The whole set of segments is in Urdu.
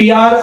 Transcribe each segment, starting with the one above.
PR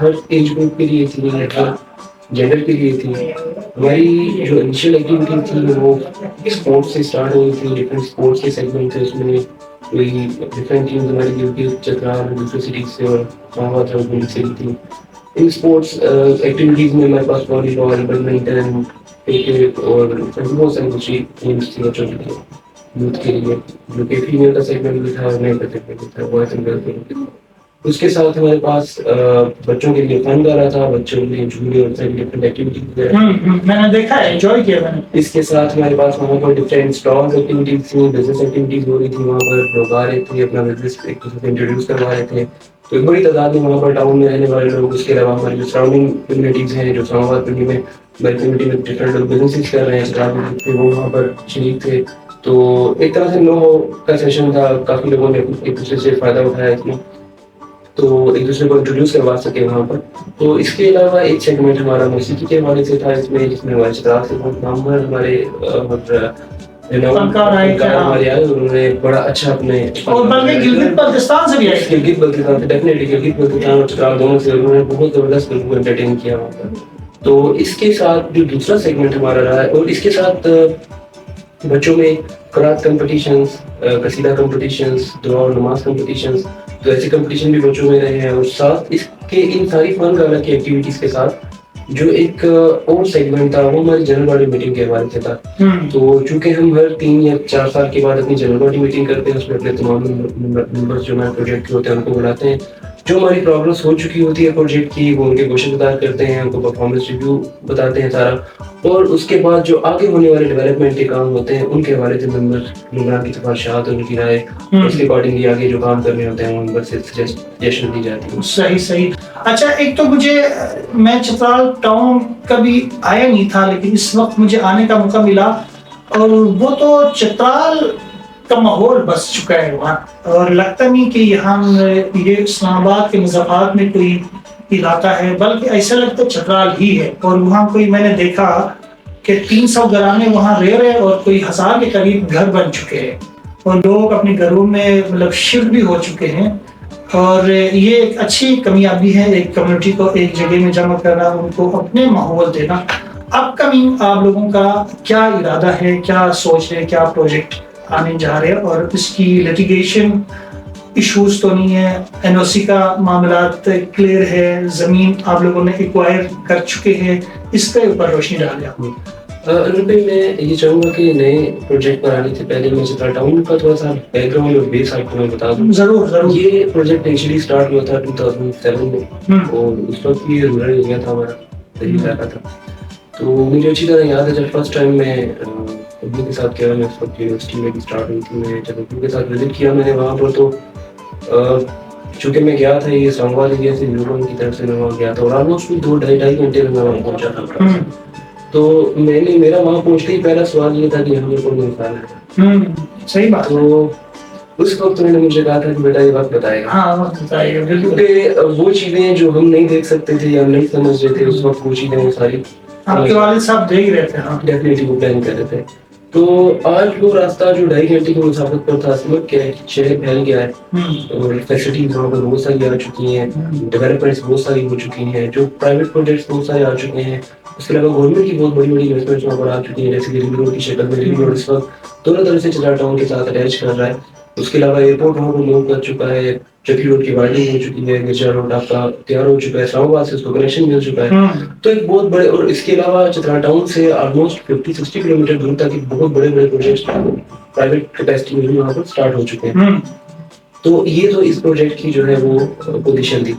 ہر ایج گروپ کے لیے تھی، ہر جینڈر کے لیے تھی. ہماری جو انیشیل ایکٹیویٹی تھی وہ اسپورٹس سے اسٹارٹ ہوئی تھی. ڈفرینٹ اسپورٹس کے سیگمنٹ تھے، اس میں کوئی ڈفرینٹ ٹیمز ہماری یوپی چترال دوسرے سٹیز سے اور اسلام آباد سے تھی. ان اسپورٹس ایکٹیویٹیز میں ہمارے پاس والی بال، بیڈمنٹن، کرکٹ اور بہت ساری دوسری گیمس تھیں بچوں کے لیے، یوتھ کے لیے، جو کہ فیمیل کا سیگمنٹ بھی تھا اور میل کا سیگمنٹ بھی تھا، بوائز اینڈ گرلز کے لیے. اس کے ساتھ ہمارے پاس بچوں کے لیے فن گالا تھا، بچوں کے لیے جھولے اور ساری ڈفرینٹ ایکٹیویٹیز. میں نے دیکھا ہے، انجوائے کیا میں نے. اس کے ساتھ ہمارے پاس وہاں پر ڈفرینٹ اسٹالز ایکٹیویٹیز تھیں، بزنس ایکٹیویٹیز ہو رہی تھی. وہاں پر لوگ آ رہے تھے، اپنا بزنس ایک دوسرے سے انٹروڈیوس کروا رہے تھے. تو ایک بڑی تعداد میں وہاں پر ٹاؤن میں رہنے والے لوگ، اس کے علاوہ ہماری جو سراؤنڈنگ کمیونٹیز ہیں، جو اسلام آباد پنڈی میں ہماری کمیونٹی میں ڈفرینٹ لوگ بزنس کر رہے ہیں، وہ وہاں پر شریک تھے. تو ایک طرح سے نو کا سیشن تھا. کافی لوگوں نے ایک دوسرے سے فائدہ اٹھایا اس میں، تو ایک دوسرے کو انٹروڈیوس کروا سکے وہاں پر. تو اس کے علاوہ ایک سیگمنٹ ہمارا موسیقی کے حوالے سے تھا اس میں، جس میں ہمارے چترال سے بہت نامور ہمارے فنکار آئے تھے. ہمارے آئے، انہوں نے بڑا اچھا اپنے، اور بلکہ گلگت بلتستان سے بھی آئے. گلگت بلتستان سے ڈیفینیٹلی، گلگت بلتستان اور چترال دونوں سے انہوں نے بہت زبردست لوگوں کو انٹرٹین کیا وہاں پر. تو اس کے ساتھ جو دوسرا سیگمنٹ ہمارا رہا ہے، اور اس کے ساتھ بچوں میں قرات کمپٹیشنز، قصیدہ کمپٹیشنز، دعا اور نماز کمپٹیشنز، تو ایسے کمپٹیشن بھی بچوں میں رہے ہیں. اور ساتھ اس کے ان ساری فن گالا کی ایکٹیویٹیز کے ساتھ جو ایک اور سیگمنٹ تھا، وہ ہماری جنرل باڈی میٹنگ کے حوالے سے تھا. تو چونکہ ہم ہر 3 یا 4 سال کے بعد اپنی جنرل باڈی میٹنگ کرتے ہیں، اس میں اپنے تمام ممبرس جو ہمارے پروجیکٹ کے ہوتے ہیں ان کو بلاتے ہیں. جو ہماری پروگرس ہو چکی ہوتی ہے پروجیکٹ کی، وہ ان کے کوشچن گزار کرتے ہیں، ان کو پرفارمنس ریویو بتاتے ہیں سارا. اور اس کے بعد جو آگے ہونے والے ڈیولپمنٹ کے کام ہوتے ہیں، ان کے حوالے سے ممبران کی سفارشات اور ان کی رائے، اس کے اکارڈنگلی آگے جو کام کرنے ہوتے ہیں وہ ممبر سے سجیشن دی جاتی ہے. صحیح. اچھا، ایک تو میں چترال ٹاؤن کبھی آیا نہیں تھا، لیکن اس وقت مجھے آنے کا موقع ملا، اور وہ تو چترال کا ماحول بس چکا ہے وہاں. اور لگتا نہیں کہ یہاں یہ اسلام آباد کے مضافات میں کوئی علاقہ ہے، بلکہ ایسا لگتا ہے چترال ہی ہے. اور وہاں کوئی میں نے دیکھا کہ 300 گھرانے وہاں رہ رہے، اور کوئی 1000 کے قریب گھر بن چکے ہیں، اور لوگ اپنے گھروں میں شفٹ بھی ہو چکے ہیں. اور یہ ایک اچھی کامیابی ہے، ایک کمیونٹی کو ایک جگہ میں جمع کرنا، ان کو اپنے ماحول دینا. اپ کمنگ آپ لوگوں کا کیا ارادہ ہے، کیا سوچ ہے، کیا پروجیکٹ آنے جا رہے ہیں؟ اور اس کی لیٹیگیشن ایشوز تو نہیں ہے؟ این او سی کا معاملات کلیئر ہے؟ زمین آپ لوگوں نے ایکوائر کر چکے ہیں؟ اس کے اوپر روشنی ڈالیں آپ. روپے میں یہ چاہوں گا کہ نئے پروجیکٹ پر آنے سے پہلے میں چترال ٹاؤن کا تھوڑا سا بیک گراؤنڈ اور بیس آپ کو میں بتا دوں. ضرور. یہ پروجیکٹ ایکچولی اسٹارٹ ہوا تھا 2007 میں، اور اس وقت یہ رورل ایریا تھا ہمارا، دہلی علاقہ تھا. تو مجھے اچھی طرح یاد ہے جب فرسٹ ٹائم میں ابو کے ساتھ کیا، میں اس وقت یونیورسٹی میں بھی اسٹارٹ ہوئی تھی. میں جب ابو کے ساتھ وزٹ کیا میں نے وہاں پر، تو چونکہ میں گیا تھا یہ اسلام آباد ایریا سے یونیورسٹی کی طرف سے میں وہاں گیا تھا، اور آلموسٹ 2-2.5 گھنٹے میں وہاں پہنچا تھا. تو میرا وہاں پہنچتے ہی پہلا سوال یہ تھا کہ ہمیں کون انسان ہے. صحیح بات. تو اس وقت انہوں نے مجھے کہا تھا کہ بیٹا یہ وقت بتائے گا. ہاں، وقت بتائے گا. کیونکہ وہ چیزیں جو ہم نہیں دیکھ سکتے تھے یا ہم نہیں سمجھ رہے تھے اس وقت، وہ چیزیں وہ ساری آپ کے والد صاحب دیکھ رہے تھے. ہاں، ڈیفینیٹلی وہ پلان کر رہے تھے. تو آج وہ راستہ جو 2.5 گھنٹے کی مسافت پر تھا، سمجھ کے شہر پھیل گیا ہے، اور فیسلٹیز وہاں پر بہت ساری آ چکی ہیں، ڈیولپمنٹس بہت ساری ہو چکی ہیں، جو پرائیویٹ پروجیکٹس بہت سارے آ چکے ہیں. اس کے علاوہ گورنمنٹ کی بہت بڑی انویسٹمنٹس وہاں پر آ چکی ہیں، جیسے کہ رنگ روڈ کی شکل میں. رنگ روڈ اس وقت دونوں طرف سے چترال ٹاؤن کے ساتھ اٹیچ کر رہا ہے. اس کے علاوہ ایئرپورٹ وہاں پر موو کر چکا ہے، چکی روڈ کی وائڈنگ ہو چکی ہے، مرچا روڈ آپ کا تیار ہو چکا ہے، اسلام آباد سے اس کو کنیکشن مل چکا ہے. تو ایک بہت بڑے، اور اس کے علاوہ چترال ٹاؤن سے آلموسٹ 50-60 کلومیٹر دور تک ایک بہت بڑے پروجیکٹس پرائیویٹ کیپیسٹی میں بھی وہاں پر اسٹارٹ ہو چکے ہیں. تو یہ تو اس پروجیکٹ کی جو ہے وہ پوزیشن تھی.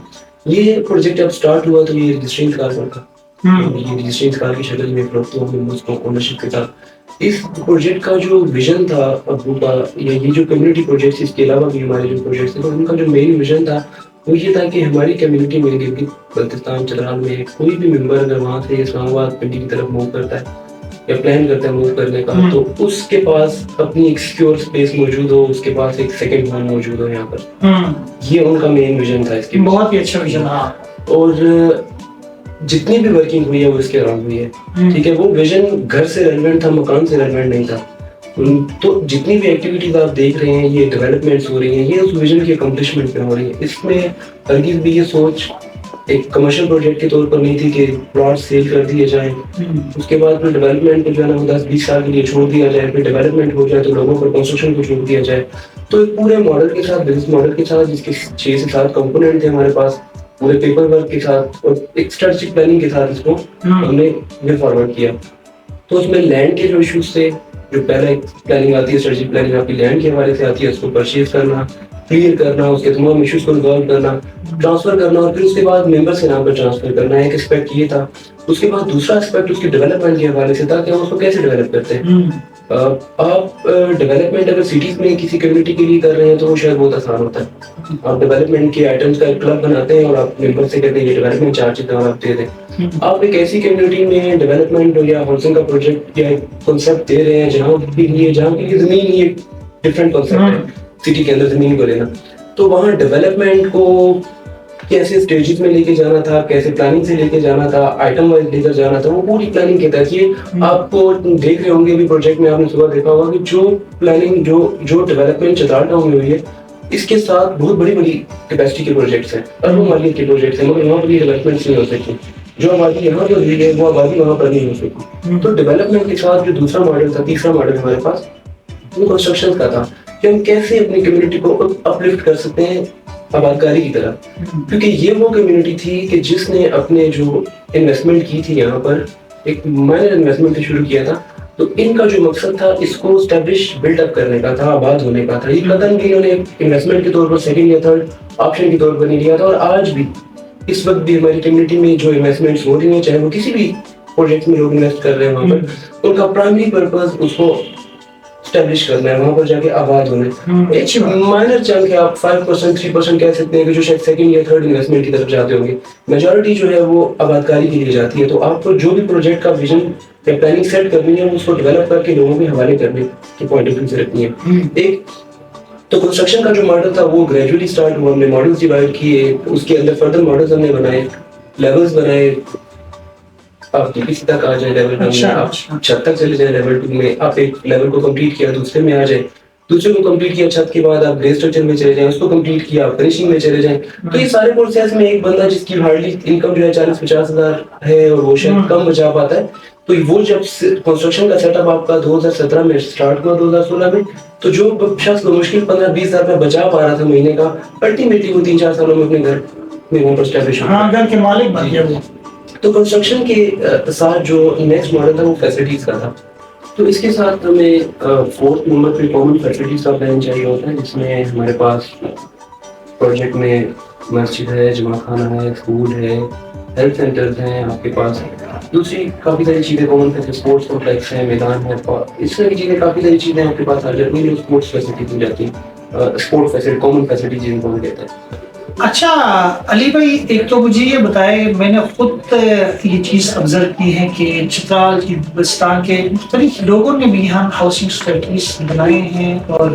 یہ پروجیکٹ جب اسٹارٹ ہوا تو یہ رجسٹری انتقال پر تھا. یہ رجسٹری انتقال کی شکل میں فروخت ہوا ممبرس کو اونرشپ کے ساتھ. اس پروجیکٹ کا جو ویژن تھا ابو کا، یا یہ جو کمیونٹی پروجیکٹس اس کے علاوہ بھی ہمارے جو پروجیکٹس تھے، تو ان کا جو مین ویژن تھا وہ یہ تھا کہ ہماری کمیونٹی میں گلگت بلتستان چترال میں کوئی بھی ممبر اگر وہاں سے اسلام آباد پنڈی کی طرف موو کرتا ہے یا پلان کرتا ہے موو کرنے کا، تو اس کے پاس اپنی ایک سیکیور اسپیس موجود ہو، اس کے پاس ایک سیکنڈ ہوم موجود ہو یہاں پر. یہ ان کا مین ویژن تھا. اس کی بہت ہی اچھا ویژن. ہاں، اور جتنی بھی ورکنگ ہوئی ہے وہ اس کے اراؤنڈ ہوئی ہے. ٹھیک ہے، وہ ویژن گھر سے ریلیونٹ تھا، مکان سے ریلیونٹ نہیں تھا. تو جتنی بھی ایکٹیویٹیز آپ دیکھ رہے ہیں یہ ڈیولپمنٹس ہو رہی ہیں یہ اس ویژن کی اکمپلشمنٹ پہ ہو رہی ہے. اس میں ہرگز بھی یہ سوچ ایک کمرشل پروجیکٹ کے طور پر نہیں تھی کہ پلاٹ سیل کر دیے جائیں, اس کے بعد پھر ڈیولپمنٹ کو جو ہے نا 10-20 سال کے لیے چھوڑ دیا جائے, پھر ڈیولپمنٹ ہو جائے تو لوگوں پر کنسٹرکشن کو چھوڑ دیا جائے. تو ایک پورے ماڈل کے ساتھ, بزنس ماڈل کے ساتھ, جس کے 6 سے 7 کمپوننٹ تھے ہمارے پاس, پورے پیپر ورک کے ساتھ اور ایک اسٹریٹجک پلاننگ کے ساتھ اس کو ہم نے وے فارورڈ کیا. تو اس میں لینڈ کے جو ایشوز تھے, جو پہلا ایک پلاننگ آتی ہے اسٹریٹجک پلاننگ آپ کی لینڈ کے حوالے سے آتی ہے, اس کو پرچیز کرنا, کلیئر کرنا, اس کے تمام ایشوز کو ریزالو کرنا, ٹرانسفر کرنا اور پھر اس کے بعد ممبرس کے نام پر ٹرانسفر کرنا. ایک اسپیکٹ یہ تھا. اس کے بعد دوسرا اسپیکٹ اس کی ڈیولپمنٹ کے حوالے سے تھا کہ ہم اس کو کیسے ڈیولپ کرتے ہیں. آپ ڈیولپمنٹ اگر سٹیز میں کسی کمیونٹی کے لیے کر رہے ہیں تو وہ شاید بہت آسان ہوتا ہے. آپ ڈیولپمنٹ کے آئٹمس کا ایک کلب بناتے ہیں اور آپ ممبر سے کہتے ہیں یہ ڈیولپمنٹ چارجز ہیں اور آپ دے دیں. آپ ایک ایسی کمیونٹی میں ڈیولپمنٹ یا ہاؤسنگ کا پروجیکٹ یا کنسیپٹ دے رہے ہیں جہاں کے لیے زمین ہی ایک ڈفرینٹ کنسیپٹ ہے, سٹی کے اندر زمین کو لینا. تو وہاں ڈیولپمنٹ کو کیسے اسٹیجز میں لے کے جانا تھا, کیسے پلاننگ سے لے کے جانا تھا, آئٹم وائز لے کر جانا تھا, وہ پوری پلاننگ کے تحت. یہ آپ کو دیکھ رہے ہوں گے بھی پروجیکٹ میں آپ نے صبح دیکھا ہوگا کہ جو پلاننگ جو ڈیولپمنٹ چترال ٹاؤن میں ہوئی ہے اس کے ساتھ بہت بڑی بڑی کیپیسٹی کے پروجیکٹس ہیں, اربوں مالیت کے پروجیکٹس ہیں, مگر وہاں پر یہ ڈیولپمنٹ نہیں ہو سکتی. جو آبادی یہاں پر ہوئی ہے وہ آبادی وہاں پر نہیں ہو سکتی. تو ڈیولپمنٹ کے ساتھ جو دوسرا ماڈل تھا, تیسرا ماڈل ہمارے پاس وہ کنسٹرکشن کا تھا کہ ہم کیسے اپنی کمیونٹی کو اپلفٹ کر سکتے ہیں آبادکاری کی طرف. کیونکہ یہ وہ کمیونٹی تھی کہ جس نے اپنے جو انویسٹمنٹ کی تھی یہاں پر ایک مائنر انویسٹمنٹ سے شروع کیا تھا. تو ان کا جو مقصد تھا اس کو اسٹیبلش بلڈ اپ کرنے کا تھا, آباد ہونے کا تھا. یہ قدم بھی انہوں نے انویسٹمنٹ کے طور پر سیکنڈ یا تھرڈ آپشن کے طور پر نہیں لیا تھا. اور آج بھی اس وقت بھی ہماری کمیونٹی میں جو انویسٹمنٹس ہو رہی ہیں, چاہے وہ کسی بھی پروجیکٹ میں لوگ انویسٹ کر رہے ہیں, وہاں پر ان کا پرائمری پرپز اس کو اسٹیبلش کرنا ہے, وہاں پر جا کے آباد ہونا ہے. ایک مائنر چنک ہے, آپ 5% 3% کہہ سکتے ہیں کہ جو شاید سیکنڈ یا تھرڈ انویسٹمنٹ کی طرف جاتے ہوں گے. میجورٹی جو ہے وہ آبادکاری کے لیے جاتی ہے. تو آپ کو جو بھی پروجیکٹ کا ویژن یا پلاننگ سیٹ کرنی ہے اس کو ڈیولپ کر کے لوگوں کے حوالے کرنے کے پوائنٹ آف ویو سے رکھنی ہے. ایک تو کنسٹرکشن کا جو ماڈل تھا وہ گریجولی اسٹارٹ ہوا, ہم نے ماڈلز ڈیوائڈ کیے, اس کے اندر فردر ماڈلز ہم نے بنائے, لیولز بنائے. آپ کسی تک آ جائیں لیول 1 میں, آپ چھت تک چلے جائیں لیول 2 میں, آپ ایک لیول کو کمپلیٹ کیا دوسرے میں آ جائیں, دوسرے کو کمپلیٹ کیا چھت کے بعد آپ گرے اسٹرکچر میں چلے جائیں, اس کو کمپلیٹ کیا آپ فنیشنگ میں چلے جائیں. تو یہ سارے پروسیس میں ایک بندہ جس کی ہارڈلی انکم جو ہے 40-50 ہزار ہے اور وہ شاید کم بچا پاتا ہے, تو وہ جب کنسٹرکشن کا سیٹ اپ آپ کا 2017 میں اسٹارٹ ہوا 2016 میں, تو جو شخص مشکل 15-20 ہزار روپے بچا پا رہا تھا مہینے کا, الٹیمیٹلی وہ 3-4 سالوں میں اپنے گھر میں وہاں پر اسٹیبلش ہو گیا, گھر کے مالک بن گیا وہ. تو کنسٹرکشن کے ساتھ جو نیکسٹ ماڈل تھا وہ فیسلٹیز کا تھا. تو اس کے ساتھ ہمیں 4th نمبر پہ کامن فیسلٹیز کا پلان چاہیے ہوتا ہے, جس میں ہمارے پاس پروجیکٹ میں مسجد ہے, جمعہ خانہ ہے, اسکول ہے, ہیلتھ سینٹرز ہیں, آپ کے پاس دوسری کافی ساری چیزیں کامن فیسلٹی, اسپورٹس کمپلیکس ہیں, میدان ہے, اس طرح کی چیزیں کافی ساری چیزیں آپ کے پاس آ جاتی ہیں جو اسپورٹس فیسلٹیز مل جاتی ہیں, اسپورٹ فیسلٹی, کامن فیسلٹی جن کو ہم کہتے ہیں. اچھا علی بھائی, ایک تو مجھے یہ بتائے, میں نے خود یہ چیز آبزرو کی ہے کہ چترال کی بلوچستان کے مختلف لوگوں نے بھی یہاں ہاؤسنگ سوسائٹیز بنائے ہیں اور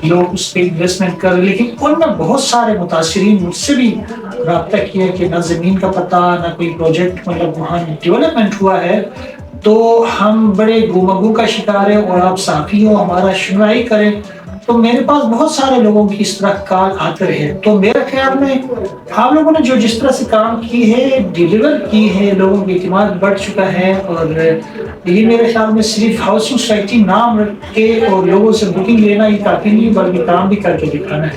لوگ اس پہ انویسٹمنٹ کر, لیکن ان میں بہت سارے متاثرین مجھ سے بھی رابطہ کیا کہ نہ زمین کا پتہ, نہ کوئی پروجیکٹ مطلب وہاں ڈیولپمنٹ ہوا ہے. تو ہم بڑے گومگو کا شکار ہیں اور آپ صحافی ہو, ہمارا سنوائی کریں. تو میرے پاس بہت سارے لوگوں کی اس طرح کال آتے رہے. تو میرے خیال میں آپ لوگوں نے جو جس طرح سے کام کی ہے, ڈیلیور کی ہے, لوگوں کا اعتماد بڑھ چکا ہے. اور یہ میرے خیال میں صرف ہاؤسنگ سوسائٹی نام رکھ کے اور لوگوں سے بکنگ لینا ہی کافی نہیں, بلکہ کام بھی کر کے دکھانا ہے.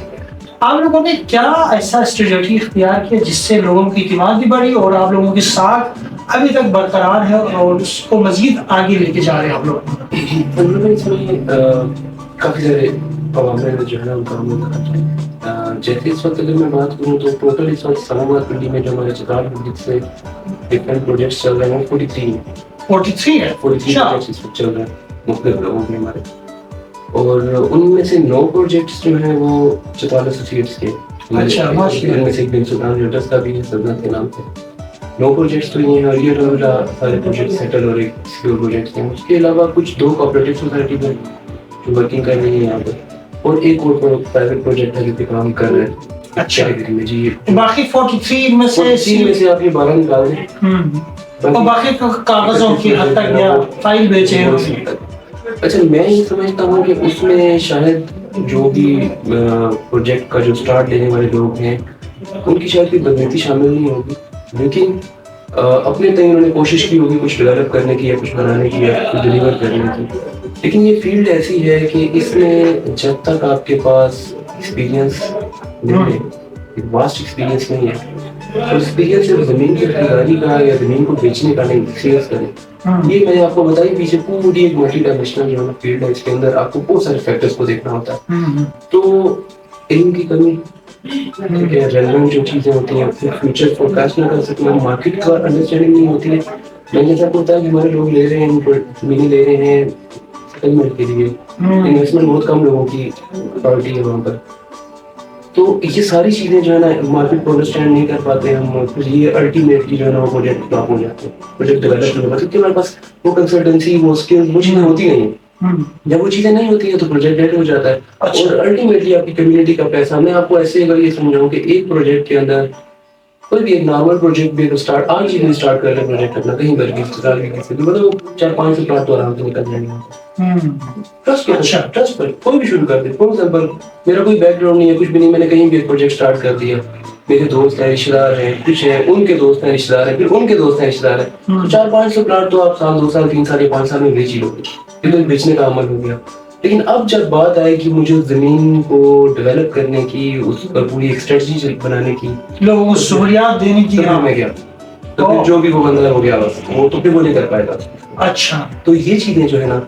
آپ لوگوں نے کیا ایسا اسٹریٹجی اختیار کیا جس سے لوگوں کی اعتماد بھی بڑھی اور آپ لوگوں کے ساتھ ابھی تک برقرار ہے اور اس کو مزید آگے لے کے جا رہے ہیں آپ لوگ؟ کافی سارے عوامل جو ہے نا ان کا عمل کرتے ہیں. جیسے اس وقت اگر میں بات کروں تو ٹوٹل اس وقت اسلام آباد منڈی میں جو ہمارے چترال ڈسٹرکٹ سے ڈفرینٹ پروجیکٹس چل رہے ہیں 43 ہیں. 43 پروجیکٹس اس وقت چل رہے ہیں مختلف لوگوں کے ہمارے, اور ان میں سے 9 پروجیکٹس جو ہیں وہ چترال ایسوسیٹس کے. ان میں سے ایک بن سلطان ریٹرس کا بھی ہے سلطنت کے نام سے. 9 پروجیکٹس تو یہ ہیں, اور یہ الحمدللہ سارے پروجیکٹ سیٹل اور ایک سیکیور پروجیکٹس ہیں. اس کے علاوہ کچھ 2 کوآپریٹو سوسائٹی میں جو ورکنگ کر رہی ہیں یہاں پر, اور ایک اور پرائیویٹ پروجیکٹ ہے جو کہ کام کر رہے ہیں. اچھا, جی باقی 43 میں سے آپ یہ 12 نکال دیں, اور باقی کاغذوں کی حد تک یا فائل بیچے ہیں. اچھا میں یہ سمجھتا ہوں کہ اس میں شاید جو بھی پروجیکٹ کا جو اسٹارٹ لینے والے لوگ ہیں ان کی شاید کوئی بدنیتی شامل نہیں ہوگی، لیکن اپنے تئیں انہوں نے کوشش کی ہوگی کچھ ڈیولپ کرنے کی یا کچھ بنانے کی یا کچھ ڈلیور کرنے کی. لیکن یہ فیلڈ ایسی ہے کہ اس میں جب تک آپ کے پاس ایکسپیرینس نہیں ہے، ایک واسٹ ایکسپیرینس نہیں ہے، اور ایکسپیرینس صرف زمین کی خریداری کا یا زمین کو بیچنے کا نہیں، سیلز کریں. یہ میں نے آپ کو بتائی پیچھے پوری ایک ملٹی ڈائمینشنل جو ہے فیلڈ ہے، اس کے اندر آپ کو بہت سارے فیکٹرز کو دیکھنا ہوتا ہے. تو علم کی کمی، ٹھیک ہے، ریلیونٹ جو چیزیں ہوتی ہیں پھر فیوچر فورکاسٹ نہیں کر سکتے، مارکیٹ کا انڈرسٹینڈنگ نہیں ہوتی ہے. میں نے ایسا ہوتا ہے کہ ہمارے لوگ لے رہے ہیں زمینیں لے رہے ہیں سیٹلمنٹ کے لیے، انویسٹمنٹ بہت کم لوگوں کی پارٹی ہے وہاں پر. تو یہ ساری چیزیں جو ہے نا مارکیٹ کو انڈرسٹینڈ نہیں کر پاتے ہم، پھر یہ الٹیمیٹلی جو ہے نا وہ پروجیکٹ فلاپ ہو جاتے ہیں، پروجیکٹ ڈیولپ نہیں ہوتا کیونکہ ہمارے پاس وہ کنسلٹنسی وہ اسکلز وہ چیزیں ہوتی نہیں ہیں. جب وہ چیزیں نہیں ہوتی ہیں تو پروجیکٹ ڈیڈ ہو جاتا ہے. اور الٹیمیٹلی آپ کی کمیونٹی کا پیسہ، میں آپ کو ایسے اگر یہ سمجھاؤں کہ ایک پروجیکٹ کے اندر کوئی بھی ایک نارمل پروجیکٹ بھی اسٹارٹ آج ہی اسٹارٹ کر لیں پروجیکٹ اپنا کہیں پر بھی اسپتال کی کسی بھی مطلب 4-5 پلاٹ تو آرام سے نکل جائیں گے. ٹرسٹ پر کوئی بھی شروع کر دے. فار ایگزامپل میرا کوئی بیک گراؤنڈ نہیں ہے، کچھ بھی نہیں، میں نے کہیں بھی ایک پروجیکٹ اسٹارٹ کر دیا، میرے دوست ہیں رشتے دار ہیں کچھ ہیں، ان کے دوست ہیں رشتے دار ہیں، پھر ان کے دوست ہیں رشتے دار ہیں، 400-500 پلاٹ تو آپ سال 2 سال 3 سال یا 5 سال میں بیچ ہی لو گے. پھر تو بیچنے کا عمل ہو گیا. لیکن اب جب بات آئے کہ مجھے زمین کو ڈیولپ کرنے کی، اس پر پوری ایک اسٹریٹجی بنانے کی، لوگوں کو سہولیات دینے کی، میں گیا تو پھر جو بھی وہ بندہ ہو گیا بس وہ تو پھر وہ نہیں کر پائے گا. اچھا تو یہ چیزیں جو ہے نا،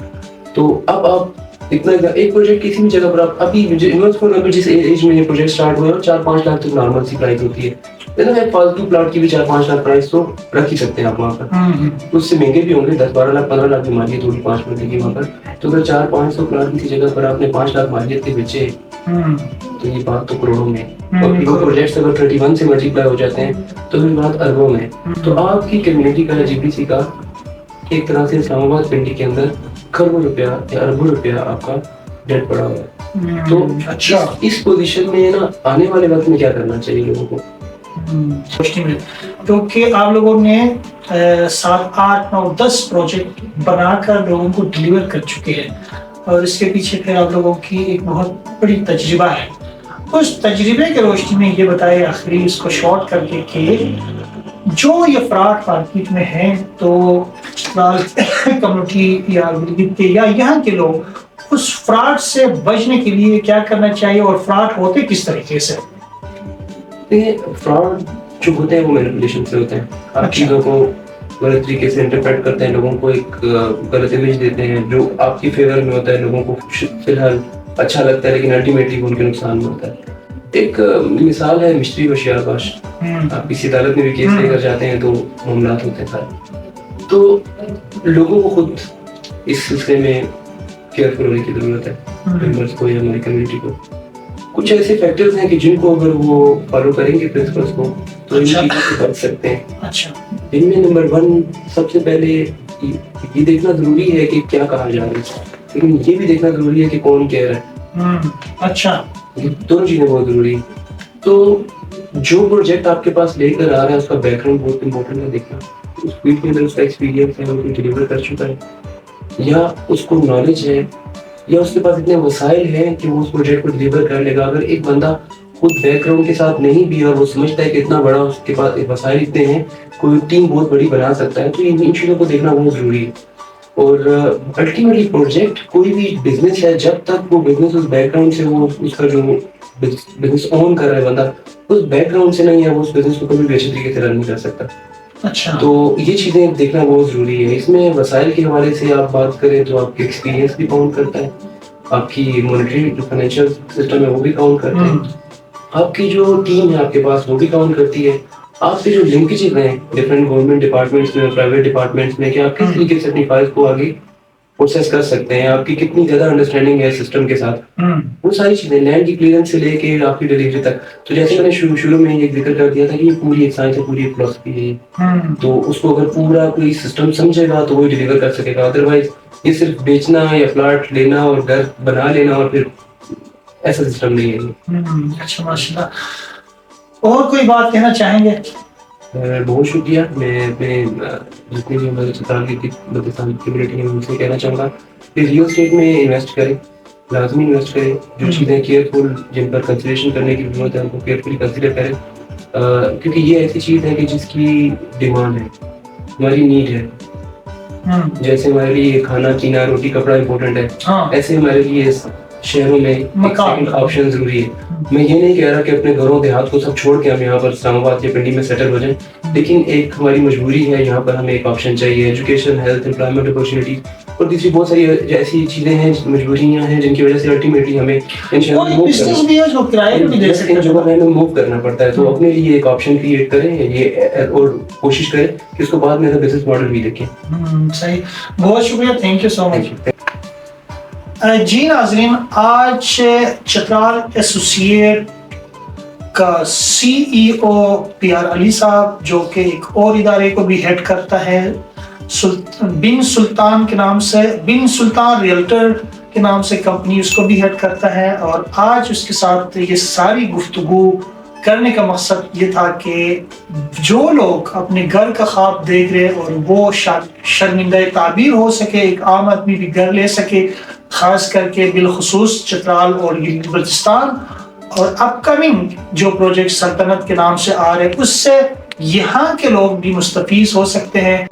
تو اب آپ اتنا ایک پروجیکٹ کسی بھی جگہ پر آپ ابھی جس ایج میں یہ پروجیکٹ اسٹارٹ ہوا ہے 4-5 لاکھ تک نارمل سی پرائز ہوتی ہے. ایک فالتو پلاٹ کی بھی 4-5 لاکھ پرائز تو رکھ ہی سکتے ہیں آپ وہاں پر. اس سے مہنگے بھی ہوں گے، 10-12 لاکھ 15 لاکھ کی مارکیٹ ہوگی 5 منٹ کی وہاں پر. تو اگر 400-500 پلاٹ کسی جگہ پر آپ نے 5 لاکھ مارکیٹ کے بیچے تو یہ بات تو کروڑوں میں. اور وہ پروجیکٹس اگر 31 سے ملٹیپلائی ہو جاتے ہیں تو پھر بات اربوں میں. تو آپ کی کمیونٹی کا جی بی سی کا ایک طرح سے اسلام آباد پنڈی کے اندر کروڑوں روپیہ یا اربوں روپیہ آپ کا ڈیٹ پڑا ہوا ہے. تو اچھا اس پوزیشن میں نا آنے والے وقت میں کیا کرنا چاہیے لوگوں کو؟ کیونکہ آپ لوگوں نے 7, 8, 9, 10 پروجیکٹ بنا کر لوگوں کو ڈلیور کر چکے ہیں، اور اس کے پیچھے پھر آپ لوگوں کی ایک بہت بڑی تجربہ ہے. اس تجربے کے روشنی میں یہ بتائے آخری اس کو شارٹ کر کے کہ جو یہ فراڈ مارکیٹ میں ہیں تو کمیونٹی یا یہاں کے لوگ اس فراڈ سے بچنے کے لیے کیا کرنا چاہیے، اور فراڈ ہوتے کس طریقے سے؟ فراڈ جو ہوتے ہیں وہ مینیپولیشن سے ہوتے ہیں. آپ چیزوں کو غلط طریقے سے انٹرپریٹ کرتے ہیں، لوگوں کو ایک غلط امیج دیتے ہیں جو آپ کی فیور میں ہوتا ہے، لوگوں کو فی الحال اچھا لگتا ہے لیکن الٹیمیٹلی وہ ان کے نقصان میں ہوتا ہے. ایک مثال ہے مشتری بشیار باش. آپ کسی عدالت میں بھی کیس لے کر جاتے ہیں تو معاملات ہوتے ہیں سارے. تو لوگوں کو خود اس سلسلے میں کیئرفل ہونے کی ضرورت ہے، ممبرس کو یا ہماری کمیونٹی کو. کچھ ایسے فیکٹرز ہیں کہ جن کو اگر وہ فالو کریں گے پرنسپلس کو تو ان چیزوں سے بچ سکتے ہیں. ان میں نمبر 1 سب سے پہلے یہ دیکھنا ضروری ہے کہ کیا کہا جا رہا ہے، لیکن یہ بھی دیکھنا ضروری ہے کہ کون کہہ رہا ہے. اچھا، یہ دونوں چیزیں بہت ضروری ہیں. تو جو پروجیکٹ آپ کے پاس لے کر آ رہا ہے اس کا بیک گراؤنڈ بہت امپورٹنٹ ہے دیکھنا. اس فیلڈ کے اندر اس کا ایکسپیرینس ہے، وہ ڈلیور کر چکا ہے، یا اس کو نالج ہے، یا اس کے پاس اتنے وسائل ہیں کہ وہ اس پروجیکٹ کو ڈلیور کر لے گا. اگر ایک بندہ خود بیک گراؤنڈ کے ساتھ نہیں بھی اور وہ سمجھتا ہے کہ اتنا بڑا اس کے پاس وسائل اتنے ہیں، کوئی ٹیم بہت بڑی بنا سکتا ہے، تو ان چیزوں کو دیکھنا بہت ضروری ہے. اور الٹیمیٹلی پروجیکٹ کوئی بھی بزنس ہے، جب تک وہ بزنس اس بیک گراؤنڈ سے وہ اس کا جو بزنس اون کر رہا ہے بندہ اس بیک گراؤنڈ سے نہیں ہے، وہ اس بزنس کو کبھی بھی اچھی طریقے سے رن نہیں کر سکتا. اچھا، تو یہ چیزیں دیکھنا بہت ضروری ہے. اس میں وسائل کے حوالے سے آپ بات کریں تو آپ کے ایکسپیرینس بھی کاؤنٹ کرتا ہے، آپ کی مانیٹری جو فائنینشیل سسٹم ہے وہ بھی کاؤنٹ کرتا ہے، آپ کی جو ٹیم ہے آپ کے پاس وہ بھی کاؤنٹ کرتی ہے، آپ کے جو لنکیجز ہیں ڈفرینٹ گورنمنٹ ڈپارٹمنٹس میں، پرائیویٹ ڈپارٹمنٹس میں، کہ آپ کس طریقے سے اپنی فائلز کو آگے پروسیس کر سکتے ہیں، آپ کی کتنی زیادہ انڈرسٹینڈنگ ہے سسٹم کے ساتھ، وہ ساری چیزیں لینڈ کی کلیئرنس سے لے کے آپ کی ڈلیوری تک. تو جیسے میں نے شروع میں یہ ذکر کر دیا تھا کہ یہ پوری ایک سائنس ہے، پوری ایک فلسفی ہے. تو اس کو اگر پورا کوئی سسٹم سمجھے گا تو وہ ڈلیور کر سکے گا. ادروائز یہ صرف بیچنا یا پلاٹ لینا اور گھر بنا لینا اور پھر ایسا سسٹم نہیں ہے. اچھا، ماشاء اللہ. اور کوئی بات کہنا چاہیں گے؟ بہت شکریہ. میں اپنے جتنے بھی ہمارے چترال کی کمیونٹی ہیں ان سے کہنا چاہوں گا کہ ریئل اسٹیٹ میں انویسٹ کریں, لازمی انویسٹ کریں. جو چیزیں کیئرفل جن پر کنسیڈریشن کرنے کی ضرورت ہے ان کو کیئرفلی کنسیڈر کریں, کیونکہ یہ ایسی چیز ہے کہ جس کی ڈیمانڈ ہے, ہماری نیڈ ہے. جیسے ہمارے لیے کھانا پینا روٹی کپڑا امپورٹنٹ ہے, ایسے ہمارے لیے شہروں میں آپشن ضروری ہے. میں یہ نہیں کہہ رہا کہ اپنے گھروں دیہات کو سب چھوڑ کے ہم یہاں پر اسلام آباد یا پنڈی میں سیٹل ہو جائیں, لیکن ایک ہماری مجبوری ہے, یہاں پر ہمیں ایک آپشن چاہیے, ایجوکیشن, ہیلتھ, امپلائمنٹ اپارچونیٹی, اور دوسری بہت ساری ایسی چیزیں ہیں, مجبوریاں ہیں جن کی وجہ سے الٹیمیٹلی ہمیں ان جگہ میں موو کرنا پڑتا ہے. تو اپنے لیے ایک آپشن کریٹ کریں یہ, اور کوشش کریں کہ اس کو بعد میں بزنس ماڈل بھی دیکھیں. صحیح, بہت شکریہ, تھینک یو سو مچ. جی ناظرین, آج چترال ایسوسیٹ کا CEO PR علی صاحب, جو کہ ایک اور ادارے کو بھی ہیڈ کرتا ہے بن سلطان کے نام سے, بن سلطان ریئلٹر کے نام سے کمپنی اس کو بھی ہیڈ کرتا ہے, اور آج اس کے ساتھ یہ ساری گفتگو کرنے کا مقصد یہ تھا کہ جو لوگ اپنے گھر کا خواب دیکھ رہے اور وہ شرمندہ تعبیر ہو سکے, ایک عام آدمی بھی گھر لے سکے, خاص کر کے بالخصوص چترال اور بلوچستان, اور اپ کمنگ جو پروجیکٹ سلطنت کے نام سے آ رہے, اس سے یہاں کے لوگ بھی مستفیض ہو سکتے ہیں.